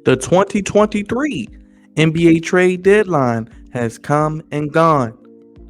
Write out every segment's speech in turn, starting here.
The 2023 NBA trade deadline has come and gone.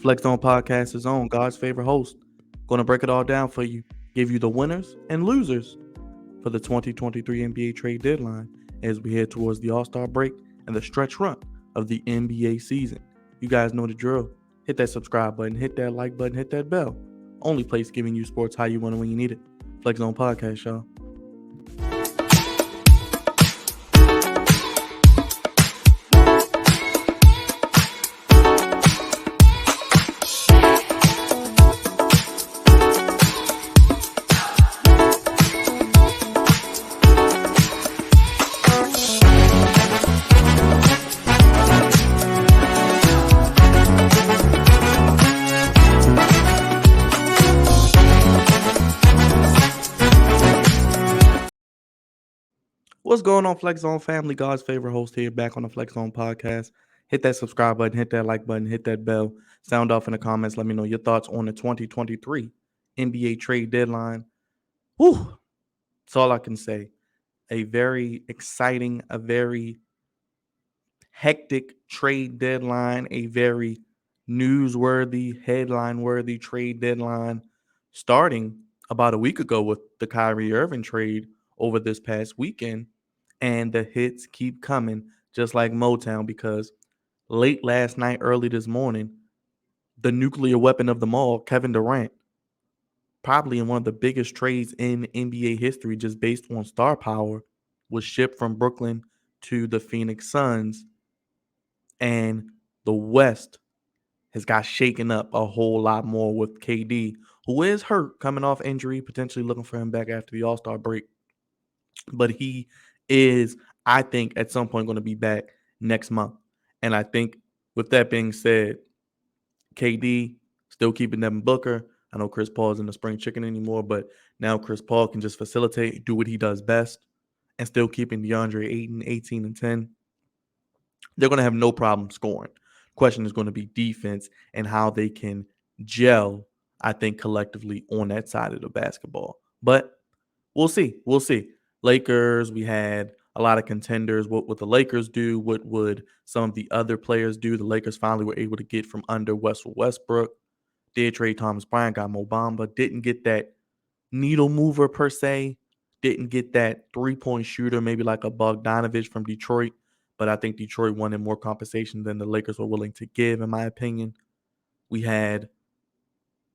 Flex On Podcast is on, God's favorite host. Going to break it all down for you, give you the winners and losers for the 2023 NBA trade deadline as we head towards the All-Star break and the stretch run of the NBA season. You guys know the drill. Hit that subscribe button, hit that like button, hit that bell. Only place giving you sports how you want it when you need it. Flex On Podcast, y'all. What's going on, Flex Zone family? God's favorite host here, back on the Flex Zone podcast. Hit that subscribe button, hit that like button, hit that bell. Sound off in the comments. Let me know your thoughts on the 2023 NBA trade deadline. Whew, that's all I can say. A very exciting, a very hectic trade deadline, a very newsworthy, headline-worthy trade deadline, starting about a week ago with the Kyrie Irving trade over this past weekend. And the hits keep coming, just like Motown, because late last night, early this morning, the nuclear weapon of them all, Kevin Durant, probably in one of the biggest trades in NBA history, just based on star power, was shipped from Brooklyn to the Phoenix Suns. And the West has got shaken up a whole lot more with KD, who is hurt, coming off injury, potentially looking for him back after the All-Star break. But he is, I think, at some point going to be back next month. And I think with that being said, KD still keeping Devin Booker. I know Chris Paul isn't a spring chicken anymore, but now Chris Paul can just facilitate, do what he does best, and still keeping DeAndre Ayton 18 and 10. They're going to have no problem scoring. Question is going to be defense and how they can gel, I think, collectively on that side of the basketball. But we'll see. We'll see. Lakers, we had a lot of contenders. What would the Lakers do? What would some of the other players do? The Lakers finally were able to get from under Russell Westbrook. Did trade Thomas Bryant, got Mo Bamba. Didn't get that needle mover per se. Didn't get that three-point shooter, maybe like a Bogdanovich from Detroit. But I think Detroit wanted more compensation than the Lakers were willing to give, in my opinion. We had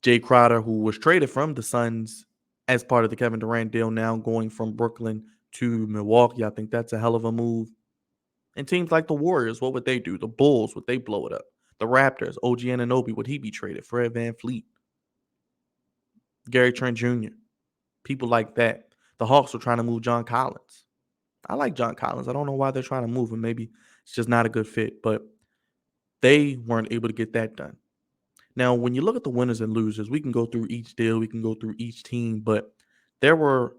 Jay Crowder, who was traded from the Suns as part of the Kevin Durant deal, now going from Brooklyn to Milwaukee. I think that's a hell of a move. And teams like the Warriors, what would they do? The Bulls, would they blow it up? The Raptors, OG Anunoby, would he be traded? Fred VanVleet, Gary Trent Jr., people like that. The Hawks were trying to move John Collins. I like John Collins. I don't know why they're trying to move him. Maybe it's just not a good fit, but they weren't able to get that done. Now, when you look at the winners and losers, we can go through each deal, we can go through each team, but there were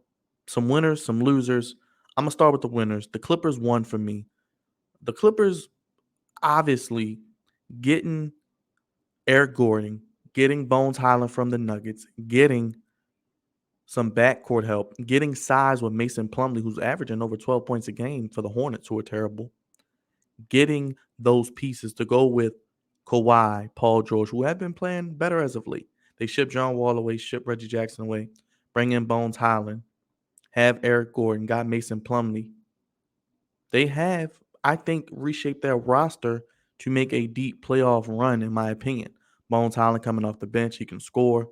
some winners, some losers. I'm going to start with the winners. The Clippers won for me. The Clippers, obviously, getting Eric Gordon, getting Bones Highland from the Nuggets, getting some backcourt help, getting size with Mason Plumlee, who's averaging over 12 points a game for the Hornets, who are terrible, getting those pieces to go with Kawhi, Paul George, who have been playing better as of late. They ship John Wall away, ship Reggie Jackson away, bring in Bones Highland, have Eric Gordon, got Mason Plumlee. They have, I think, reshaped their roster to make a deep playoff run, in my opinion. Bones Highland coming off the bench, he can score.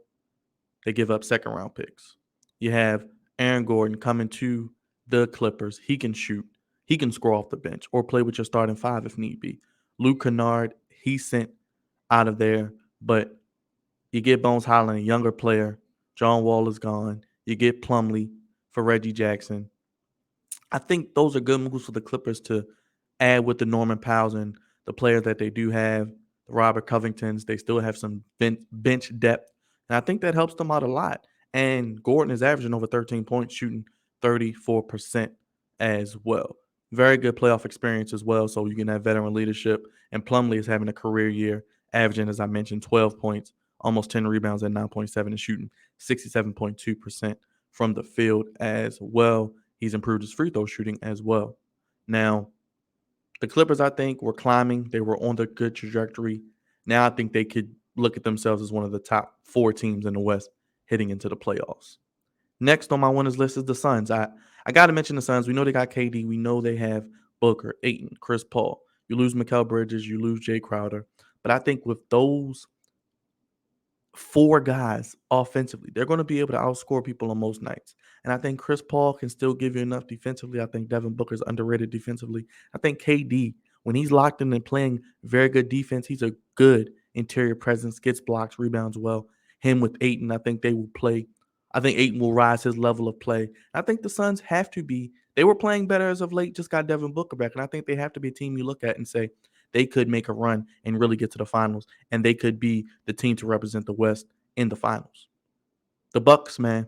They give up second-round picks. You have Aaron Gordon coming to the Clippers. He can shoot. He can score off the bench or play with your starting five if need be. Luke Kennard, he's sent out of there, but you get Bones Highland, a younger player. John Wall is gone. You get Plumlee for Reggie Jackson. I think those are good moves for the Clippers to add with the Norman Powells and the players that they do have, the Robert Covingtons. They still have some bench depth, and I think that helps them out a lot. And Gordon is averaging over 13 points, shooting 34% as well. Very good playoff experience as well, so you can have veteran leadership. And Plumlee is having a career year, averaging, as I mentioned, 12 points, almost 10 rebounds at 9.7 and shooting 67.2% from the field as well. He's improved his free throw shooting as well. Now, the Clippers, I think, were climbing. They were on the good trajectory. Now I think they could look at themselves as one of the top 4 teams in the West heading into the playoffs. Next on my winners list is the Suns. I got to mention the Suns. We know they got KD. We know they have Booker, Ayton, Chris Paul. You lose Mikal Bridges. You lose Jay Crowder. But I think with those 4 guys offensively, they're going to be able to outscore people on most nights. And I think Chris Paul can still give you enough defensively. I think Devin Booker's underrated defensively. I think KD, when he's locked in and playing very good defense, he's a good interior presence, gets blocks, rebounds well. Him with Ayton, I think they will play. I think Ayton will rise his level of play. I think the Suns have to be. They were playing better as of late, just got Devin Booker back. And I think they have to be a team you look at and say, they could make a run and really get to the finals, and they could be the team to represent the West in the finals. The Bucks, man.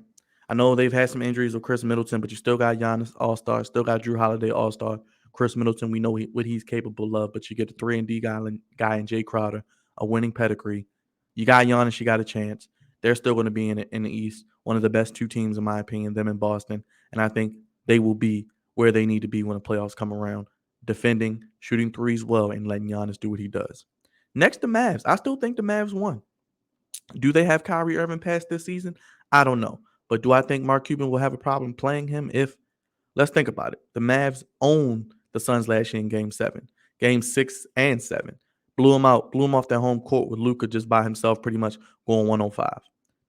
I know they've had some injuries with Chris Middleton, but you still got Giannis All-Star, still got Drew Holiday All-Star. Chris Middleton, we know what he's capable of, but you get the 3-and-D guy in Jay Crowder, a winning pedigree. You got Giannis, you got a chance. They're still going to be in the East, one of the best 2 teams in my opinion, them in Boston, and I think they will be where they need to be when the playoffs come around, defending, shooting threes well, and letting Giannis do what he does. Next, the Mavs. I still think the Mavs won. Do they have Kyrie Irving past this season? I don't know. But do I think Mark Cuban will have a problem playing him if, let's think about it. The Mavs owned the Suns last year in Game 7, Game 6 and 7. Blew them out, blew them off their home court with Luka just by himself pretty much going 105.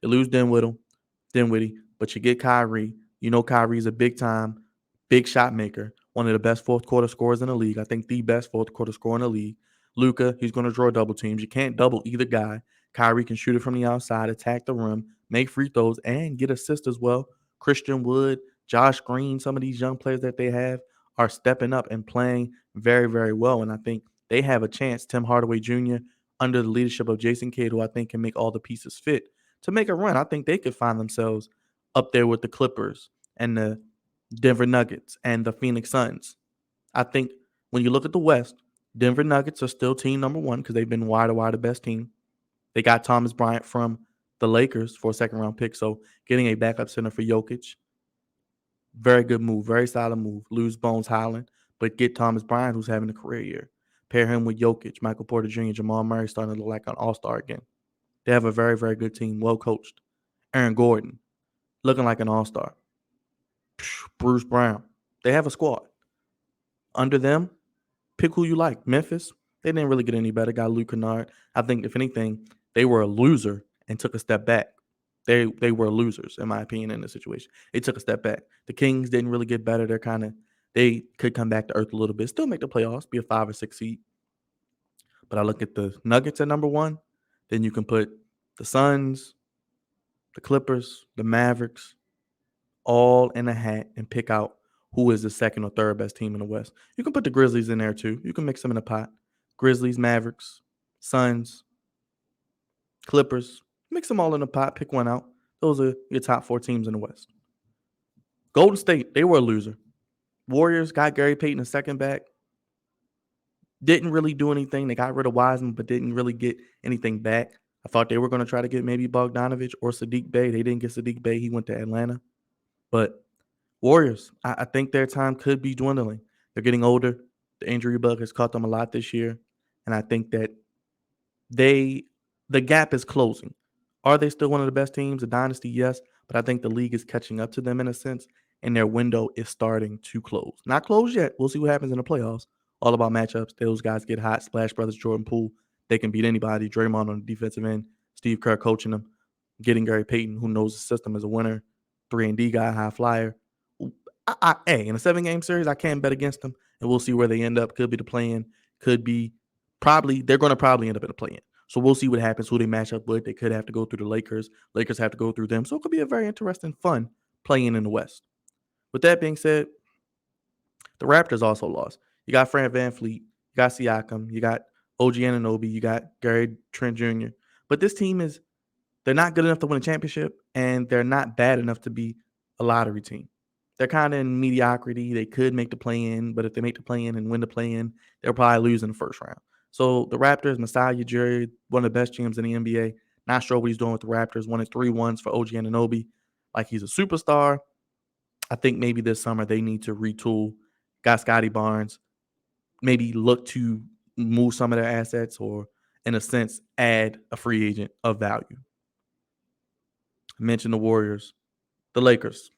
They lose Dinwiddie, but you get Kyrie. You know Kyrie's a big-time, big shot maker, one of the best fourth-quarter scorers in the league. I think the best fourth-quarter scorer in the league. Luka, he's going to draw double teams. You can't double either guy. Kyrie can shoot it from the outside, attack the rim, make free throws, and get assists as well. Christian Wood, Josh Green, some of these young players that they have are stepping up and playing very, very well. And I think they have a chance. Tim Hardaway Jr., under the leadership of Jason Kidd, who I think can make all the pieces fit to make a run. I think they could find themselves up there with the Clippers and the Denver Nuggets and the Phoenix Suns. I think when you look at the West, Denver Nuggets are still team number 1 because they've been wide the best team. They got Thomas Bryant from the Lakers for a second-round pick, so getting a backup center for Jokic, very good move, very solid move. Lose Bones Highland, but get Thomas Bryant, who's having a career year. Pair him with Jokic, Michael Porter Jr., Jamal Murray starting to look like an all-star again. They have a very, very good team, well coached. Aaron Gordon, looking like an all-star. Bruce Brown. They have a squad. Under them, pick who you like. Memphis, they didn't really get any better. Got Luke Kennard. I think, if anything, they were a loser and took a step back. They were losers, in my opinion, in this situation. They took a step back. The Kings didn't really get better. They could come back to earth a little bit, still make the playoffs, be a 5 or 6 seed. But I look at the Nuggets at number 1. Then you can put the Suns, the Clippers, the Mavericks, all in a hat and pick out who is the second or third best team in the West. You can put the Grizzlies in there too. You can mix them in a pot. Grizzlies, Mavericks, Suns, Clippers. Mix them all in a pot. Pick one out. Those are your top 4 teams in the West. Golden State, they were a loser. Warriors got Gary Payton a second back. Didn't really do anything. They got rid of Wiseman, but didn't really get anything back. I thought they were going to try to get maybe Bogdanovich or Sadiq Bey. They didn't get Sadiq Bey. He went to Atlanta. But Warriors, I think their time could be dwindling. They're getting older. The injury bug has caught them a lot this year. And I think that the gap is closing. Are they still one of the best teams? A dynasty, yes. But I think the league is catching up to them in a sense. And their window is starting to close. Not closed yet. We'll see what happens in the playoffs. All about matchups. Those guys get hot. Splash Brothers, Jordan Poole. They can beat anybody. Draymond on the defensive end. Steve Kerr coaching them. Getting Gary Payton, who knows the system as a winner. 3-and-D guy, high flyer. In a 7-game series, I can't bet against them. And we'll see where they end up. Could be the play-in. Could be they're going to probably end up in the play-in. So we'll see what happens, who they match up with. They could have to go through the Lakers. Lakers have to go through them. So it could be a very interesting, fun play-in in the West. With that being said, the Raptors also lost. You got Fran VanVleet, you got Siakam, you got OG Anunoby, you got Gary Trent Jr. But this team they're not good enough to win a championship, and they're not bad enough to be a lottery team. They're kind of in mediocrity. They could make the play-in, but if they make the play-in and win the play-in, they'll probably lose in the first round. So the Raptors, Masai Ujiri, one of the best GMs in the NBA. Not sure what he's doing with the Raptors. Won 3 1s for OG Anunoby. Like he's a superstar. I think maybe this summer they need to retool. got Scotty Barnes, maybe look to move some of their assets or, in a sense, add a free agent of value. I mentioned the Warriors. The Lakers.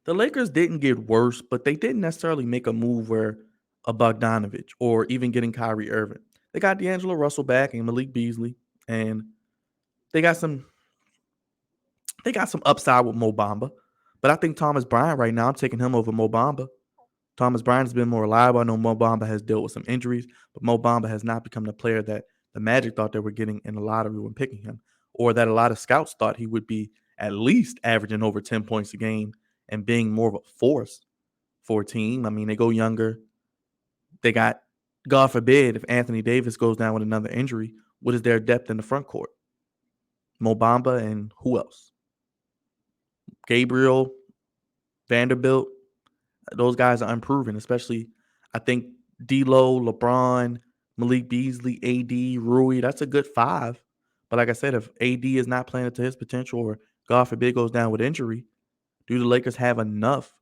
The Lakers didn't get worse, but they didn't necessarily make a move where a Bogdanovich or even getting Kyrie Irving. They got D'Angelo Russell back and Malik Beasley, and they got some upside with Mo Bamba. But I think Thomas Bryant right now, I'm taking him over Mo Bamba. Thomas Bryant has been more reliable. I know Mo Bamba has dealt with some injuries, but Mo Bamba has not become the player that the Magic thought they were getting in the lottery when picking him, or that a lot of scouts thought he would be at least averaging over 10 points a game and being more of a force for a team. I mean, they go younger. They got, God forbid, if Anthony Davis goes down with another injury, what is their depth in the front court? Mo Bamba and who else? Gabriel, Vanderbilt. Those guys are unproven, especially I think D'Lo, LeBron, Malik Beasley, AD, Rui. That's a good five. But like I said, if AD is not playing to his potential or God forbid goes down with injury, do the Lakers have enough,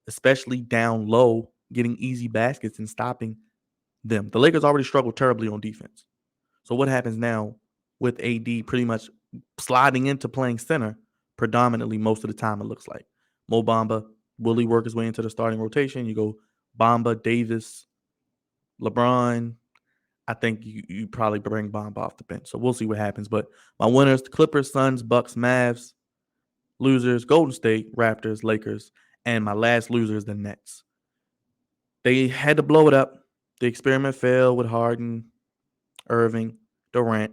especially down low, getting easy baskets and stopping them? The Lakers already struggled terribly on defense. So what happens now with AD pretty much sliding into playing center predominantly most of the time, it looks like? Mo Bamba, will he work his way into the starting rotation? You go Bamba, Davis, LeBron. I think you probably bring Bamba off the bench. So we'll see what happens. But my winners, the Clippers, Suns, Bucks, Mavs. Losers, Golden State, Raptors, Lakers. And my last loser is the Nets. They had to blow it up. The experiment failed with Harden, Irving, Durant.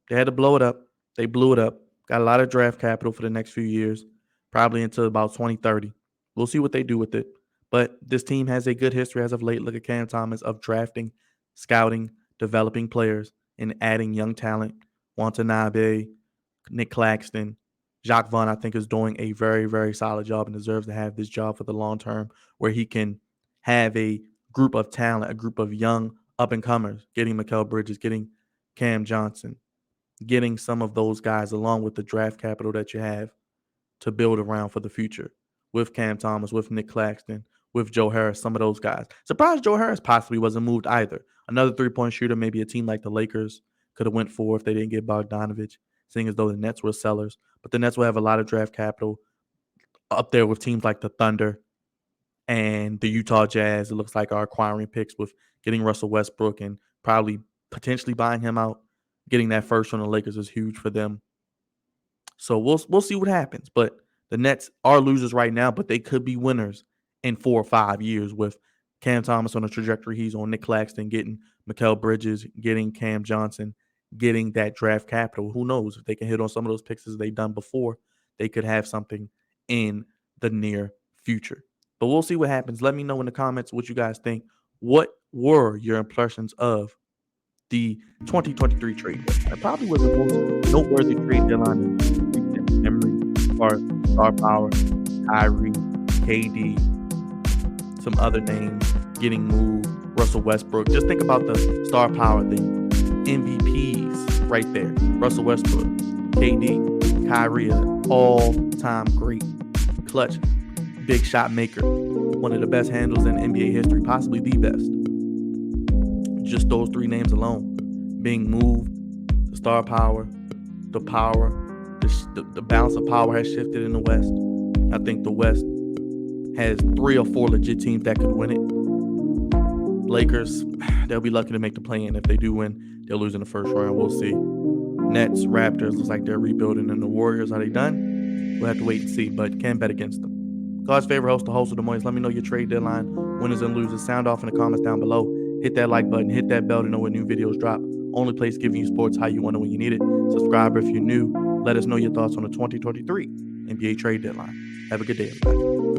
They had to blow it up. They blew it up. Got a lot of draft capital for the next few years, probably until about 2030. We'll see what they do with it. But this team has a good history as of late. Look at Cam Thomas of drafting, scouting, developing players, and adding young talent. Watanabe, Nick Claxton, Jacques Vaughn, I think, is doing a very, very solid job and deserves to have this job for the long term, where he can have a group of talent, a group of young up-and-comers, getting Mikal Bridges, getting Cam Johnson, getting some of those guys along with the draft capital that you have to build around for the future with Cam Thomas, with Nick Claxton, with Joe Harris, some of those guys. Surprised Joe Harris possibly wasn't moved either. Another three-point shooter, maybe a team like the Lakers could have went for if they didn't get Bogdanovich, seeing as though the Nets were sellers. But the Nets will have a lot of draft capital up there with teams like the Thunder and the Utah Jazz. It looks like are acquiring picks with getting Russell Westbrook and probably potentially buying him out. Getting that first from the Lakers is huge for them. So we'll see what happens. But the Nets are losers right now, but they could be winners in 4 or 5 years with Cam Thomas on the trajectory he's on, Nick Claxton getting Mikal Bridges, getting Cam Johnson, getting that draft capital. Who knows? If they can hit on some of those picks as they've done before, they could have something in the near future. But we'll see what happens. Let me know in the comments what you guys think. What were your impressions of the 2023 trade deadline? It probably was the most noteworthy trade deadline in recent memory as far as star power, Kyrie, KD, some other names getting moved, Russell Westbrook. Just think about the star power, the MVPs right there. Russell Westbrook, KD, Kyrie, an all-time great clutch, big shot maker, one of the best handles in NBA history, possibly the best. Just those three names alone being moved, the star power, the power, the balance of power has shifted in the West. I think the West has 3 or 4 legit teams that could win it. Lakers, they'll be lucky to make the play-in. If they do win, they'll lose in the first round. We'll see. Nets, Raptors, looks like they're rebuilding. And the Warriors, are they done? We'll have to wait and see, but can't bet against them. God's favorite host, the host of the Moist. Let me know your trade deadline, winners and losers. Sound off in the comments down below. Hit that like button, hit that bell to know when new videos drop. Only place giving you sports how you want it when you need it. Subscribe if you're new. Let us know your thoughts on the 2023 NBA trade deadline. Have a good day, everybody.